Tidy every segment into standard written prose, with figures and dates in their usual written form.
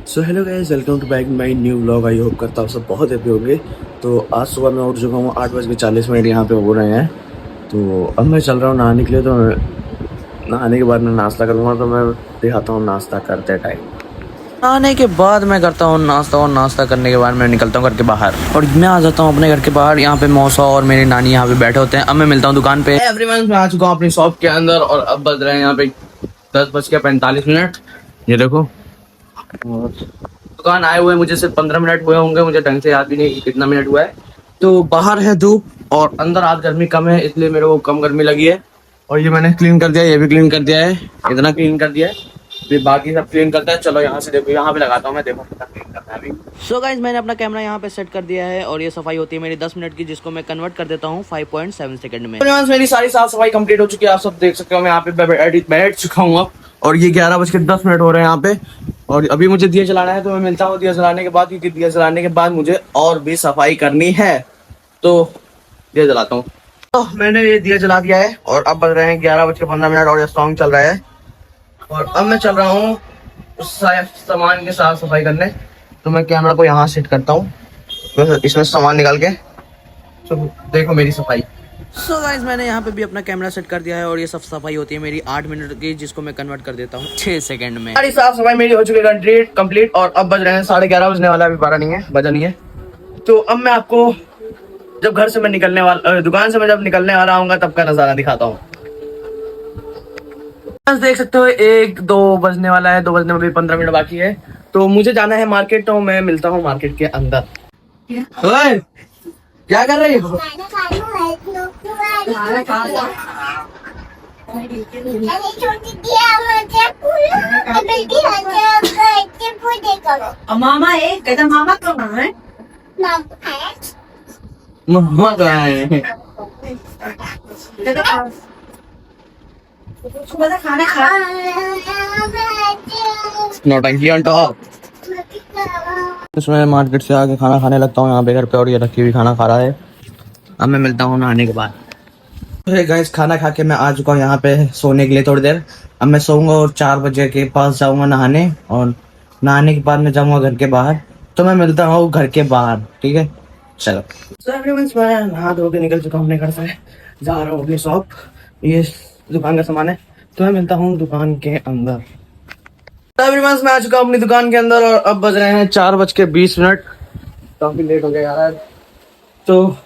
So hello guys, welcome to back my new vlog. I hope करता हूँ सब बहुत हैप्पी होंगे। तो आज सुबह मैं उठ चुका हूँ, 8:40 यहाँ पे हो रहे हैं। तो अब मैं चल रहा हूँ नहाने के लिए। तो नहाने के बाद मैं नाश्ता करूँगा। तो मैं दिखाता हूँ नाश्ता करते टाइम। नहाने के बाद मैं करता हूँ नाश्ता, और नाश्ता करने के बाद मैं निकलता हूँ घर के बाहर और मैं आ जाता हूँ अपने घर के बाहर। यहाँ पे मौसा और मेरी नानी यहाँ पे बैठे होते हैं। अब मैं मिलता हूँ दुकान पे। एवरीवन, मैं आ चुका हूँ अपनी शॉप के अंदर और अब बज रहे हैं यहाँ पे 10:45। ये देखो, और दुकान आए हुए मुझे सिर्फ 15 मिनट हुए होंगे। मुझे ढंग से याद भी नहीं कि कितना मिनट हुआ है। तो बाहर है धूप और अंदर आज गर्मी कम है, इसलिए मेरे को कम गर्मी लगी है। और ये मैंने क्लीन कर दिया, ये भी क्लीन कर दिया है, इतना क्लीन कर दिया है। फिर बाकी सब क्लीन करता है। चलो यहाँ से देखो, यहाँ पे लगाता हूँ मैं, देखो कितना क्लीन करता है अभी। सो गाइस, मैंने अपना कैमरा यहाँ पे सेट कर दिया है और ये सफाई होती है मेरी 10 मिनट की, जिसको मैं कन्वर्ट कर देता हूँ 5.7 सेकंड में। मेरी सारी साफ सफाई कंप्लीट हो चुकी है, आप सब देख सकते हो। मैं यहाँ पे बैठ चुका हूँ अब, और ये 11:10 हो रहे हैं यहाँ पे। और अभी मुझे दिया जलाना है, तो मैं मिलता हूँ दिया जलाने के बाद, क्योंकि दिया जलाने के बाद मुझे और भी सफाई करनी है। तो दिया जलाता हूँ। तो मैंने ये दिया जला दिया है और अब बज रहे हैं 11:15 और ये सॉन्ग चल रहा है। और अब मैं चल रहा हूँ उस सामान की साफ सफाई करने। तो मैं कैमरा को यहाँ सेट करता हूँ, इसमें सामान निकाल के। तो देखो मेरी सफाई। सो गाइस, मैंने यहाँ पे भी अपना कैमरा सेट कर दिया है और ये सब सफाई होती है मेरी 8 मिनट की, जिसको मैं कन्वर्ट कर देता हूँ 6 सेकंड में। सारी साफ सफाई मेरी हो चुकी है कंप्लीट। और अब बज रहे हैं 11:30 बजने वाला, अभी 12 नहीं है, बजा नहीं है। तो अब मैं आपको जब घर से मैं निकलने वाला, दुकान से मैं जब निकलने वाला आऊंगा, तब का नजारा दिखाता हूँ। देख सकते हो 1-2 बजने वाला है, 2 बजने में भी 15 मिनट बाकी है। तो मुझे जाना है मार्केट, तो मैं मिलता हूँ मार्केट के अंदर। क्या कर रही हो? मामा है, कहता मामा कहाँ है? मम्मा कहाँ है? सुबह से खाना खा नौटंकी ऑन टॉप। इसमें मार्केट से आके खाना खाने लगता हूँ यहाँ पे घर पे, और ये रखी हुई खाना खा रहा है। अब मैं मिलता हूँ नहाने के बाद। तो गाइस, खाना खा के मैं आ चुका हूँ यहाँ पे सोने के लिए थोड़ी देर। अब मैं सोऊंगा और 4 बजे के पास जाऊंगा नहाने, और नहाने के बाद मैं जाऊंगा घर के बाहर। तो मैं मिलता हूँ घर के बाहर, ठीक है? चलो। तो एवरीवन, मैं नहा धो के निकल चुका हूँ अपने घर से, जा रहा हूँ अपनी शॉप। ये दुकान का सामान है, तो मैं मिलता हूँ दुकान के अंदर। तो एवरीवन, मैं आ चुका हूँ अपनी दुकान के अंदर और अब बज रहे हैं 4:20। काफी लेट हो गया यार। तो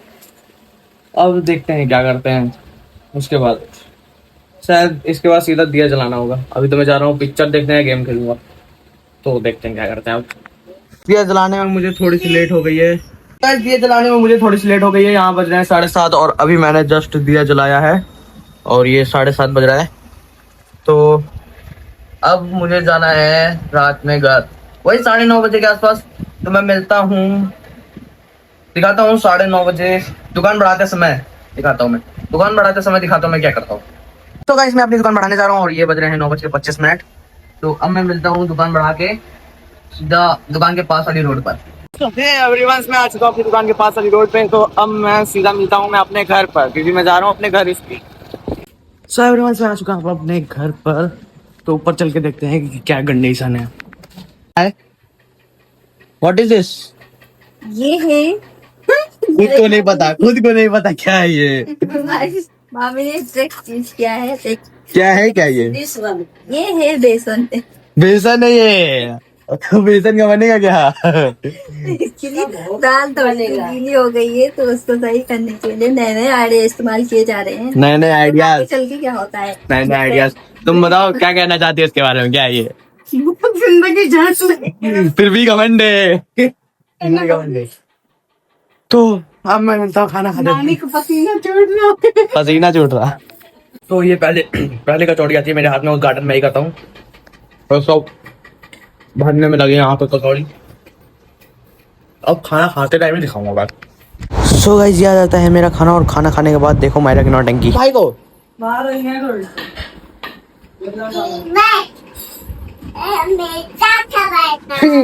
अब देखते हैं क्या करते हैं। उसके बाद शायद इसके बाद सीधा दिया जलाना होगा। अभी तो मैं जा रहा हूँ पिक्चर देखने या गेम खेलूंगा। तो देखते हैं क्या करते हैं। अब दिया जलाने में मुझे थोड़ी सी लेट हो गई है। यहाँ बज रहे हैं 7:30 और अभी मैंने जस्ट दिया जलाया है और ये 7:30 बज रहा है। तो अब मुझे जाना है रात में घर, वही 9:30 बजे के आसपास। तो मैं मिलता हूँ, दिखाता हूँ 9:30 बजे दुकान बढ़ाते समय दिखाता हूँ मैं क्या करता हूँ। तो गाइस, मैं अपनी दुकान बढ़ाने जा रहा हूँ और ये बज रहे हैं 9:25। तो अब मैं मिलता हूँ दुकान बढ़ा के सीधा दुकान के पास वाली रोड पर। तो एवरीवन, मैं आ चुका हूँ अपनी दुकान के पास वाली रोड पे। तो अब मैं सीधा मिलता हूँ मैं अपने घर पर, क्योंकि मैं जा रहा हूँ अपने घर इसकी। सो एवरीवन, मैं आ चुका हूँ अपने घर पर। तो ऊपर चल के देखते हैं कि क्या कंडीशन है। What is this? ये है खुद को नहीं पता क्या है ये। मामी ने ट्रिक चीज किया है। क्या है ये? ये है बेसन। बेसन है ये? तो बेसन का बनेगा क्या? दाल थोड़ी गीली हो गई है, तो उसको सही करने के लिए नए नए आइडिया इस्तेमाल किए जा रहे हैं। नए आइडियाज। चल के क्या होता है नए आइडियाज। तुम बताओ क्या कहना चाहती हो इसके बारे में, क्या है ये? जिंदगी जांच ले। फिर भी घमंड है। तो अब मैं मिलता हूँ खाना खाने। मामी को पसीना छूट रहा। तो ये पहले कचौड़ी आती है मेरे हाथ में, उस गार्डन में ही करता हूँ और सब भरने में लगे यहाँ पे कचौड़ी। अब खाना खाते टाइम ही दिखाऊंगा बात। सो गाइस, याद आता है मेरा खाना, और खाना खाने के बाद देखो मायरा की नौटंकी। भाई को मार रही है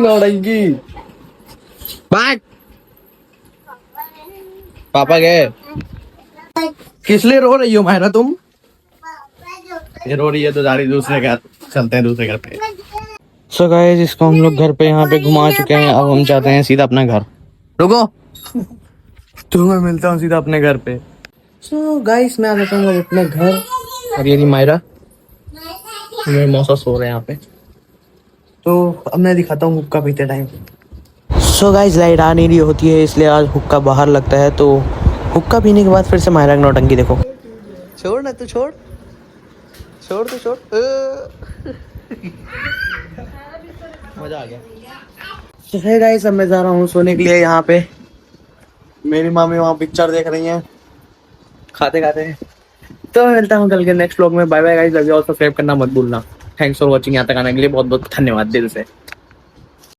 नौटंकी। बात पापा गए। किस लिए रो रही हो मायरा तुम? ये रो रही है तो जा रही दूसरे घर, चलते हैं दूसरे घर पे। सो गाइस इसको हम लोग घर पे यहाँ पे घुमा चुके हैं, अब हम जाते हैं सीधा अपना घर। रुको तो मैं मिलता हूँ सीधा अपने घर पे। सो गाइस मैं आ जाता हूँ अपने घर, और ये मायरा मेरे मौसा सो रहे हैं यहाँ पे। तो अब मैं दिखाता हूँ हुक्का पीते टाइम। सो गाइस लाइट आ नहीं रही होती है, इसलिए आज हुक्का बाहर लगता है। तो हुक्का पीने के बाद फिर से मायरा की नौटंकी देखो। छोड़ ना तू, छोड़ छोड़ तू, छोड़ मजा आ गया। तो है गाइस अब मैं जा रहा हूँ सोने के लिए। यहाँ पे मेरी मामी वहाँ पिक्चर देख रही हैं खाते खाते। तो मिलता हूँ कल के नेक्स्ट व्लॉग में। Bye bye guys, love you all, subscribe करना मत भूलना। Thanks for watching. यहाँ तक आने के लिए बहुत बहुत धन्यवाद दिल से।